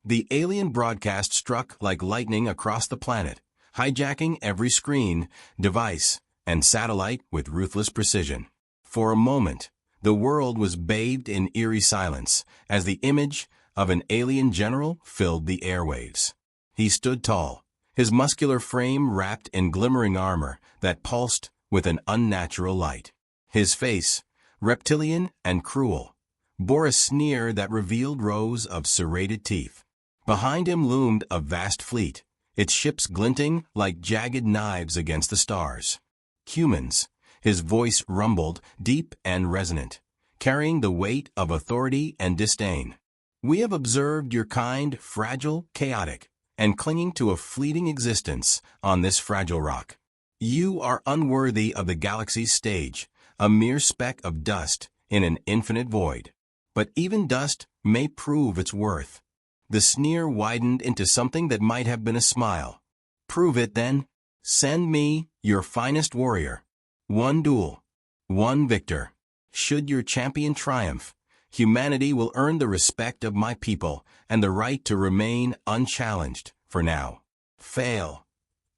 The alien broadcast struck like lightning across the planet, hijacking every screen, device, and satellite with ruthless precision. For a moment, the world was bathed in eerie silence as the image of an alien general filled the airwaves. He stood tall, his muscular frame wrapped in glimmering armor that pulsed with an unnatural light. His face, reptilian and cruel, bore a sneer that revealed rows of serrated teeth. Behind him loomed a vast fleet, its ships glinting like jagged knives against the stars. Humans, his voice rumbled, deep and resonant, carrying the weight of authority and disdain. We have observed your kind fragile, chaotic, and clinging to a fleeting existence on this fragile rock. You are unworthy of the galaxy's stage, a mere speck of dust in an infinite void. But even dust may prove its worth. The sneer widened into something that might have been a smile. Prove it then. Send me your finest warrior. One duel, one victor. Should your champion triumph, humanity will earn the respect of my people and the right to remain unchallenged for now. Fail,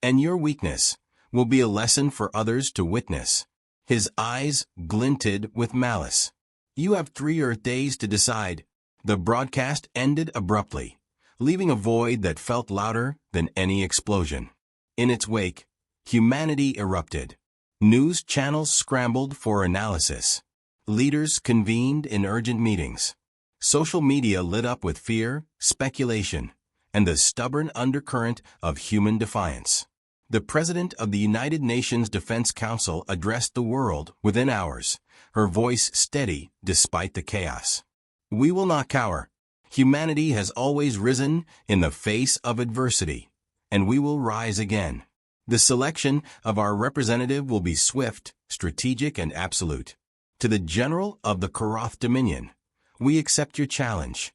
and your weakness will be a lesson for others to witness. His eyes glinted with malice. You have 3 Earth days to decide. The broadcast ended abruptly, leaving a void that felt louder than any explosion. In its wake, humanity erupted. News channels scrambled for analysis. Leaders convened in urgent meetings. Social media lit up with fear, speculation, and the stubborn undercurrent of human defiance. The President of the United Nations Defense Council addressed the world within hours, her voice steady despite the chaos. We will not cower. Humanity has always risen in the face of adversity, and we will rise again. The selection of our representative will be swift, strategic, and absolute. To the General of the Karath Dominion, we accept your challenge.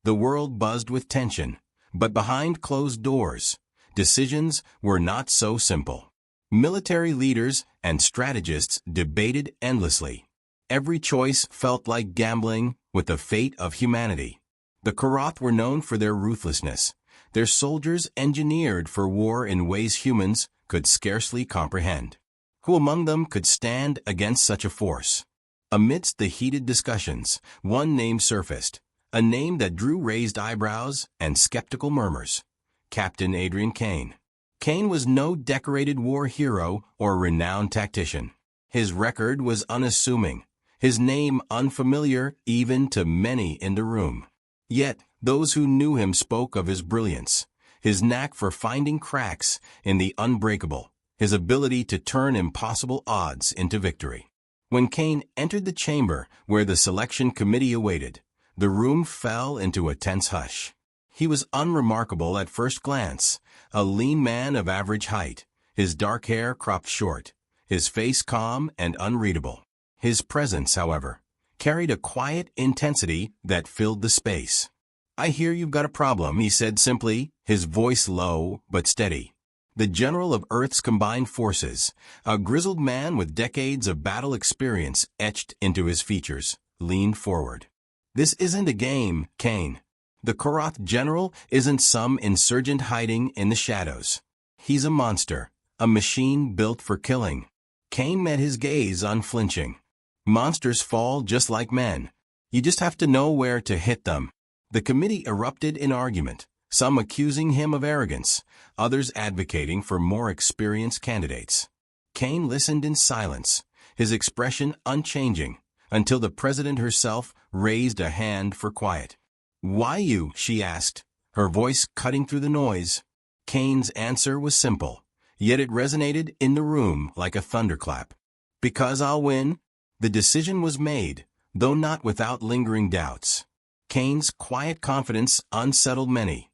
The world buzzed with tension, but behind closed doors, decisions were not so simple. Military leaders and strategists debated endlessly. Every choice felt like gambling with the fate of humanity. The Karath were known for their ruthlessness, their soldiers engineered for war in ways humans could scarcely comprehend. Who among them could stand against such a force? Amidst the heated discussions, one name surfaced, a name that drew raised eyebrows and skeptical murmurs. Captain Adrian Kane. Kane was no decorated war hero or renowned tactician. His record was unassuming, his name unfamiliar even to many in the room. Yet, those who knew him spoke of his brilliance, his knack for finding cracks in the unbreakable, his ability to turn impossible odds into victory. When Kane entered the chamber where the selection committee awaited, the room fell into a tense hush. He was unremarkable at first glance, a lean man of average height, his dark hair cropped short, his face calm and unreadable. His presence, however, carried a quiet intensity that filled the space. I hear you've got a problem, he said simply, his voice low but steady. The general of Earth's combined forces, a grizzled man with decades of battle experience etched into his features, leaned forward. This isn't a game, Kane. The Karath general isn't some insurgent hiding in the shadows. He's a monster, a machine built for killing. Kane met his gaze unflinching. Monsters fall just like men. You just have to know where to hit them. The committee erupted in argument, some accusing him of arrogance, others advocating for more experienced candidates. Kane listened in silence, his expression unchanging, until the president herself raised a hand for quiet. Why you? She asked, her voice cutting through the noise. Kane's answer was simple, yet it resonated in the room like a thunderclap. Because I'll win. The decision was made, though not without lingering doubts. Kane's quiet confidence unsettled many,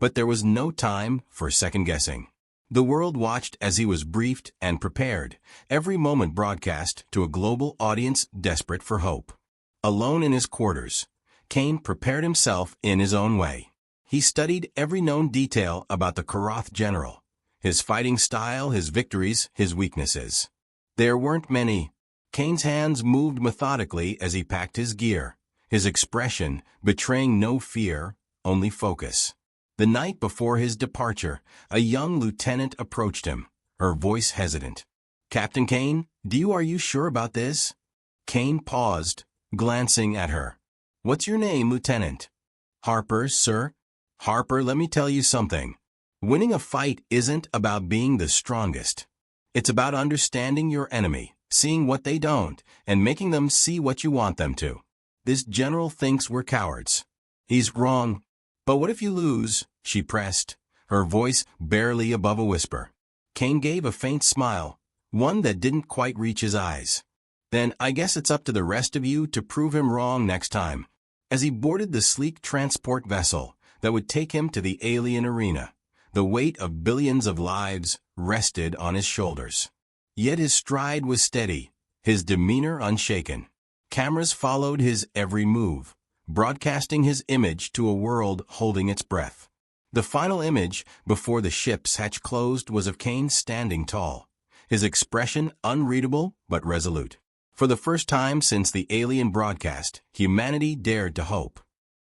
but there was no time for second-guessing. The world watched as he was briefed and prepared, every moment broadcast to a global audience desperate for hope. Alone in his quarters, Kane prepared himself in his own way. He studied every known detail about the Karath general, his fighting style, his victories, his weaknesses. There weren't many. Kane's hands moved methodically as he packed his gear, his expression betraying no fear, only focus. The night before his departure, a young lieutenant approached him, her voice hesitant. "Captain Kane, are you sure about this?" Kane paused, glancing at her. "What's your name, Lieutenant?" "Harper, sir." "Harper, let me tell you something. Winning a fight isn't about being the strongest. It's about understanding your enemy, seeing what they don't, and making them see what you want them to. This general thinks we're cowards. He's wrong." "But what if you lose?" she pressed, her voice barely above a whisper. Kane gave a faint smile, one that didn't quite reach his eyes. "Then I guess it's up to the rest of you to prove him wrong next time." As he boarded the sleek transport vessel that would take him to the alien arena, the weight of billions of lives rested on his shoulders. Yet his stride was steady, his demeanor unshaken. Cameras followed his every move, broadcasting his image to a world holding its breath. The final image, before the ship's hatch closed, was of Kane standing tall, his expression unreadable but resolute. For the first time since the alien broadcast, humanity dared to hope.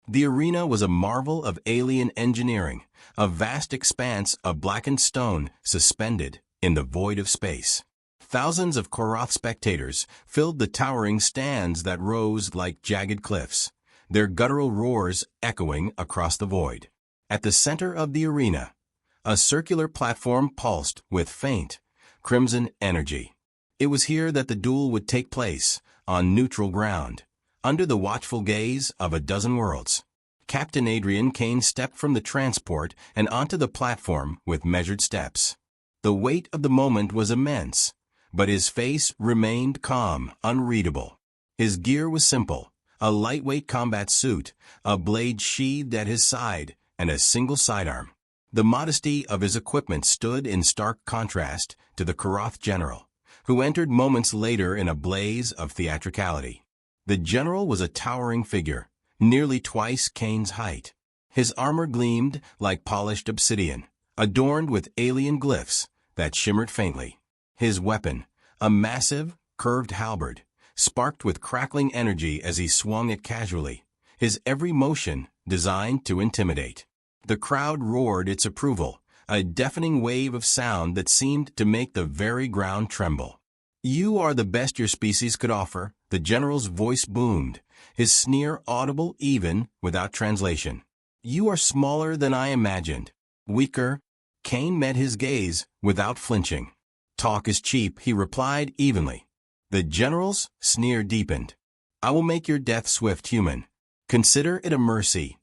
The arena was a marvel of alien engineering, a vast expanse of blackened stone suspended in the void of space. Thousands of Korath spectators filled the towering stands that rose like jagged cliffs, their guttural roars echoing across the void. At the center of the arena, a circular platform pulsed with faint, crimson energy. It was here that the duel would take place, on neutral ground, under the watchful gaze of a dozen worlds. Captain Adrian Kane stepped from the transport and onto the platform with measured steps. The weight of the moment was immense, but his face remained calm, unreadable. His gear was simple, a lightweight combat suit, a blade sheathed at his side, and a single sidearm. The modesty of his equipment stood in stark contrast to the Korath general, who entered moments later in a blaze of theatricality. The general was a towering figure, nearly twice Kane's height. His armor gleamed like polished obsidian, adorned with alien glyphs that shimmered faintly. His weapon, a massive, curved halberd, sparked with crackling energy as he swung it casually, his every motion designed to intimidate. The crowd roared its approval, a deafening wave of sound that seemed to make the very ground tremble. "You are the best your species could offer," the general's voice boomed, his sneer audible even without translation. "You are smaller than I imagined. Weaker." Kane met his gaze without flinching. "Talk is cheap," he replied evenly. The general's sneer deepened. "I will make your death swift, human. Consider it a mercy."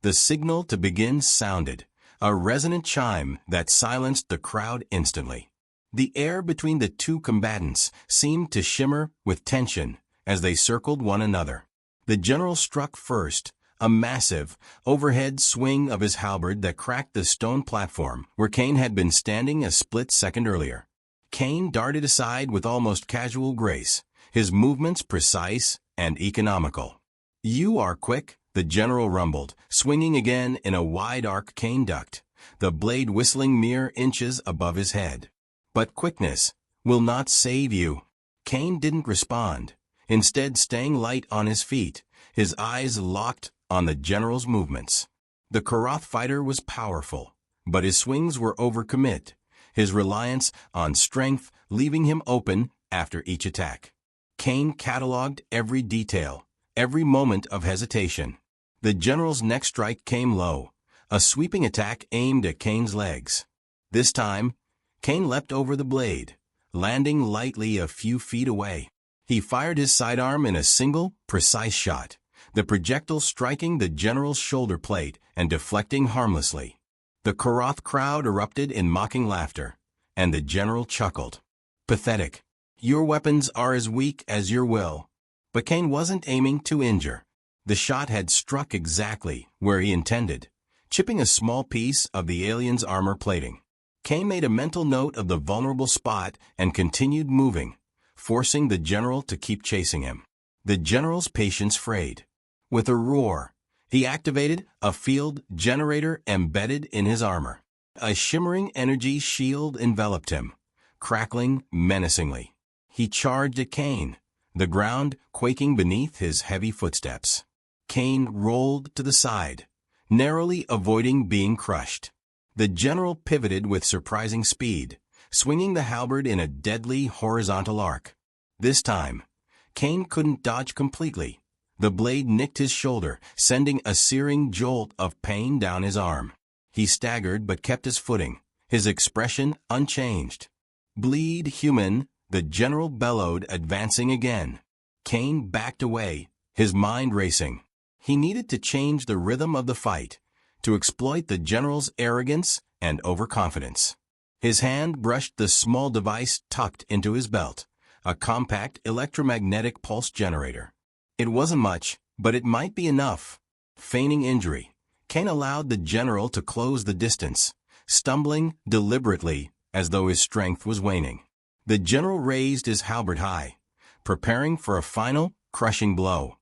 The signal to begin sounded, a resonant chime that silenced the crowd instantly. The air between the two combatants seemed to shimmer with tension as they circled one another. The general struck first, a massive, overhead swing of his halberd that cracked the stone platform where Kane had been standing a split second earlier. Kane darted aside with almost casual grace, his movements precise and economical. "You are quick," the general rumbled, swinging again in a wide arc. Kane ducked, the blade whistling mere inches above his head. "But quickness will not save you." Kane didn't respond, instead staying light on his feet, his eyes locked on the general's movements. The Korath fighter was powerful, but his swings were overcommit, his reliance on strength leaving him open after each attack. Kane cataloged every detail, every moment of hesitation. The general's next strike came low, a sweeping attack aimed at Kane's legs. This time, Kane leapt over the blade, landing lightly a few feet away. He fired his sidearm in a single, precise shot, the projectile striking the general's shoulder plate and deflecting harmlessly. The Korath crowd erupted in mocking laughter, and the general chuckled. "Pathetic. Your weapons are as weak as your will." But Kane wasn't aiming to injure. The shot had struck exactly where he intended, chipping a small piece of the alien's armor plating. Kane made a mental note of the vulnerable spot and continued moving, forcing the general to keep chasing him. The general's patience frayed. With a roar, he activated a field generator embedded in his armor. A shimmering energy shield enveloped him, crackling menacingly. He charged at Kane, the ground quaking beneath his heavy footsteps. Kane rolled to the side, narrowly avoiding being crushed. The general pivoted with surprising speed, swinging the halberd in a deadly horizontal arc. This time, Kane couldn't dodge completely. The blade nicked his shoulder, sending a searing jolt of pain down his arm. He staggered but kept his footing, his expression unchanged. "Bleed, human," the general bellowed, advancing again. Kane backed away, his mind racing. He needed to change the rhythm of the fight, to exploit the general's arrogance and overconfidence. His hand brushed the small device tucked into his belt, a compact electromagnetic pulse generator. It wasn't much, but it might be enough. Feigning injury, Kane allowed the general to close the distance, stumbling deliberately as though his strength was waning. The general raised his halberd high, preparing for a final, crushing blow.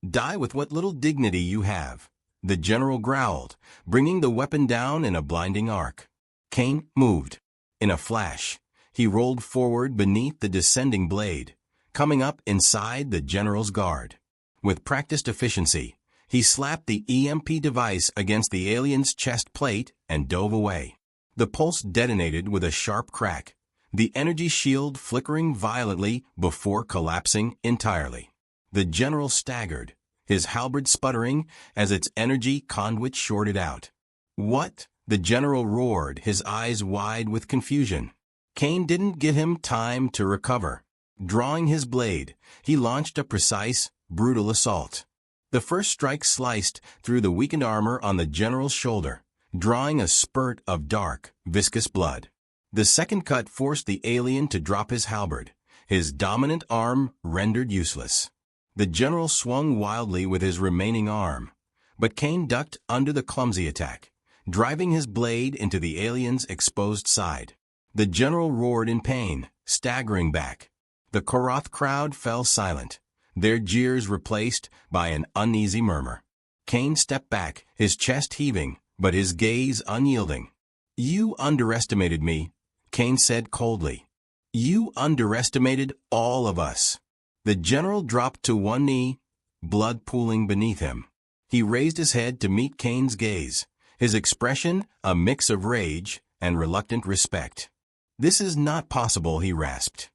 "Die with what little dignity you have," the general growled, bringing the weapon down in a blinding arc. Kane moved. In a flash, he rolled forward beneath the descending blade, coming up inside the general's guard. With practiced efficiency, he slapped the EMP device against the alien's chest plate and dove away. The pulse detonated with a sharp crack, the energy shield flickering violently before collapsing entirely. The general staggered, his halberd sputtering as its energy conduit shorted out. "What?" the general roared, his eyes wide with confusion. Kane didn't give him time to recover. Drawing his blade, he launched a precise, brutal assault. The first strike sliced through the weakened armor on the general's shoulder, drawing a spurt of dark, viscous blood. The second cut forced the alien to drop his halberd, his dominant arm rendered useless. The general swung wildly with his remaining arm, but Kane ducked under the clumsy attack, driving his blade into the alien's exposed side. The general roared in pain, staggering back. The Koroth crowd fell silent, their jeers replaced by an uneasy murmur. Kane stepped back, his chest heaving, but his gaze unyielding. "You underestimated me," Kane said coldly. "You underestimated all of us." The general dropped to one knee, blood pooling beneath him. He raised his head to meet Kane's gaze, his expression a mix of rage and reluctant respect. "This is not possible," he rasped.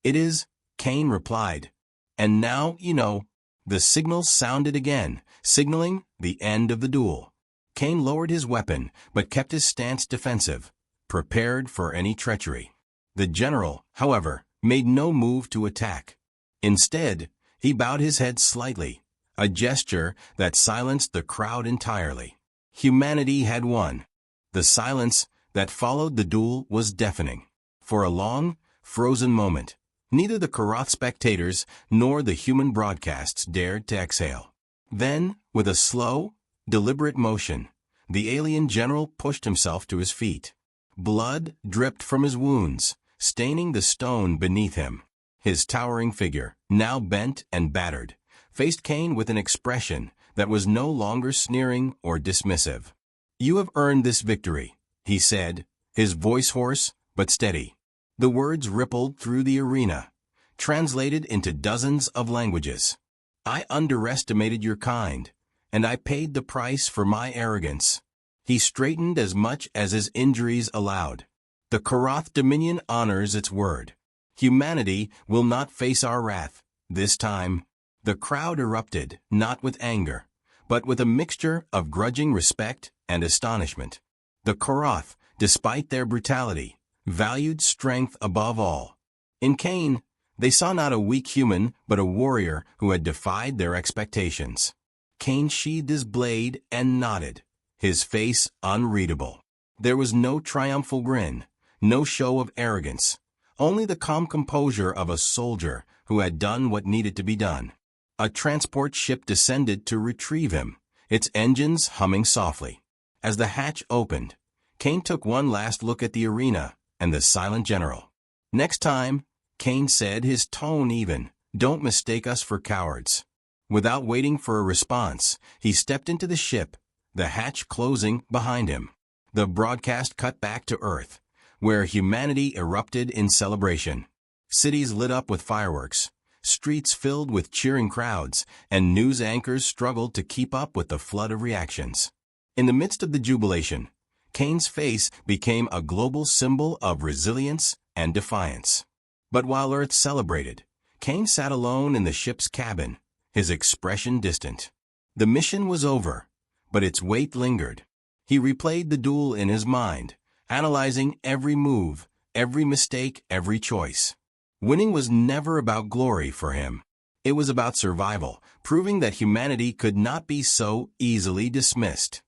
"It is," Kane replied. "And now, you know." The signal sounded again, signaling the end of the duel. Kane lowered his weapon, but kept his stance defensive, prepared for any treachery. The general, however, made no move to attack. Instead, he bowed his head slightly, a gesture that silenced the crowd entirely. Humanity had won. The silence that followed the duel was deafening. For a long, frozen moment, neither the Koroth spectators nor the human broadcasts dared to exhale. Then, with a slow, deliberate motion, the alien general pushed himself to his feet. Blood dripped from his wounds, staining the stone beneath him. His towering figure, now bent and battered, faced Kane with an expression that was no longer sneering or dismissive. "You have earned this victory," he said, his voice hoarse but steady. The words rippled through the arena, translated into dozens of languages. "I underestimated your kind, and I paid the price for my arrogance." He straightened as much as his injuries allowed. "The Koroth Dominion honors its word. Humanity will not face our wrath, this time." The crowd erupted, not with anger, but with a mixture of grudging respect and astonishment. The Koroth, despite their brutality, valued strength above all. In Kane, they saw not a weak human, but a warrior who had defied their expectations. Kane sheathed his blade and nodded, his face unreadable. There was no triumphal grin, no show of arrogance, only the calm composure of a soldier who had done what needed to be done. A transport ship descended to retrieve him, its engines humming softly. As the hatch opened, Kane took one last look at the arena and the silent general. "Next time," Kane said, his tone even, "don't mistake us for cowards." Without waiting for a response, he stepped into the ship, the hatch closing behind him. The broadcast cut back to Earth, where humanity erupted in celebration. Cities lit up with fireworks, streets filled with cheering crowds, and news anchors struggled to keep up with the flood of reactions. In the midst of the jubilation, Kane's face became a global symbol of resilience and defiance. But while Earth celebrated, Kane sat alone in the ship's cabin, his expression distant. The mission was over, but its weight lingered. He replayed the duel in his mind, analyzing every move, every mistake, every choice. Winning was never about glory for him. It was about survival, proving that humanity could not be so easily dismissed.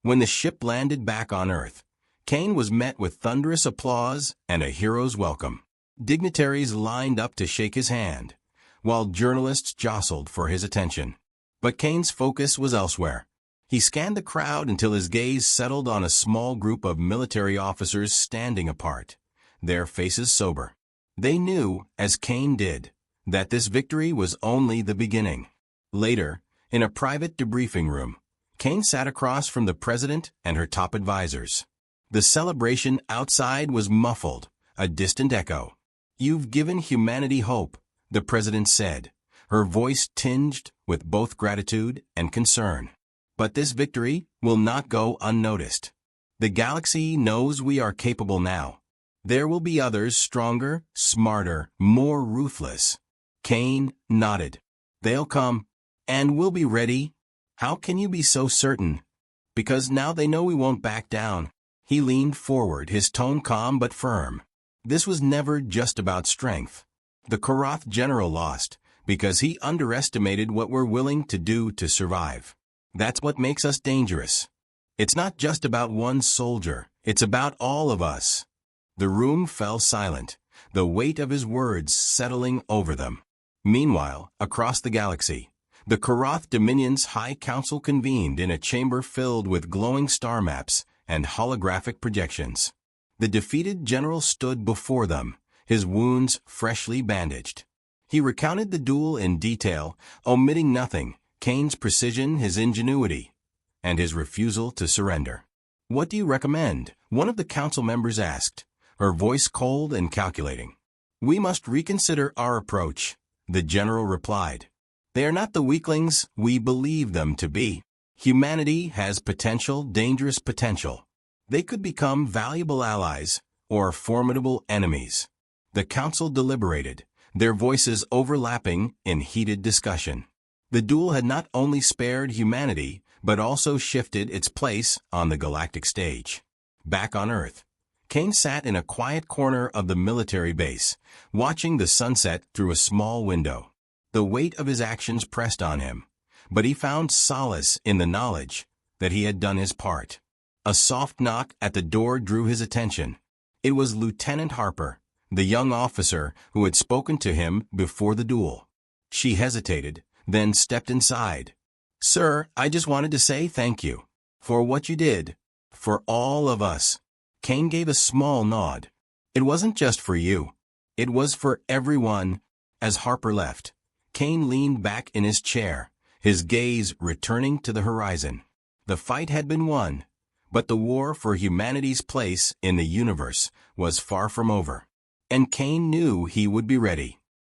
When the ship landed back on Earth, Kane was met with thunderous applause and a hero's welcome. Dignitaries lined up to shake his hand, while journalists jostled for his attention. But Kane's focus was elsewhere. He scanned the crowd until his gaze settled on a small group of military officers standing apart, their faces sober. They knew, as Kane did, that this victory was only the beginning. Later, in a private debriefing room, Kane sat across from the president and her top advisors. The celebration outside was muffled, a distant echo. "You've given humanity hope," the president said, her voice tinged with both gratitude and concern. "But this victory will not go unnoticed. The galaxy knows we are capable now. There will be others stronger, smarter, more ruthless." Kane nodded. "They'll come, and we'll be ready." "How can you be so certain?" "Because now they know we won't back down." He leaned forward, his tone calm but firm. This was never just about strength. The Karath general lost because he underestimated what we're willing to do to survive. That's what makes us dangerous. It's not just about one soldier, it's about all of us. The room fell silent, the weight of his words settling over them. Meanwhile, across the galaxy, the Karath Dominion's High Council convened in a chamber filled with glowing star maps and holographic projections. The defeated general stood before them, his wounds freshly bandaged. He recounted the duel in detail, omitting nothing: Kane's precision, his ingenuity, and his refusal to surrender. "What do you recommend?" one of the council members asked, her voice cold and calculating. "We must reconsider our approach," the general replied. "They are not the weaklings we believe them to be. Humanity has potential, dangerous potential. They could become valuable allies or formidable enemies." The council deliberated, their voices overlapping in heated discussion. The duel had not only spared humanity, but also shifted its place on the galactic stage. Back on Earth, Kane sat in a quiet corner of the military base, watching the sunset through a small window. The weight of his actions pressed on him, but he found solace in the knowledge that he had done his part. A soft knock at the door drew his attention. It was Lieutenant Harper, the young officer who had spoken to him before the duel. She hesitated, then stepped inside. "Sir, I just wanted to say thank you for what you did, for all of us." Kane gave a small nod. "It wasn't just for you. It was for everyone." As Harper left, Kane leaned back in his chair, his gaze returning to the horizon. The fight had been won, but the war for humanity's place in the universe was far from over. And Kane knew he would be ready.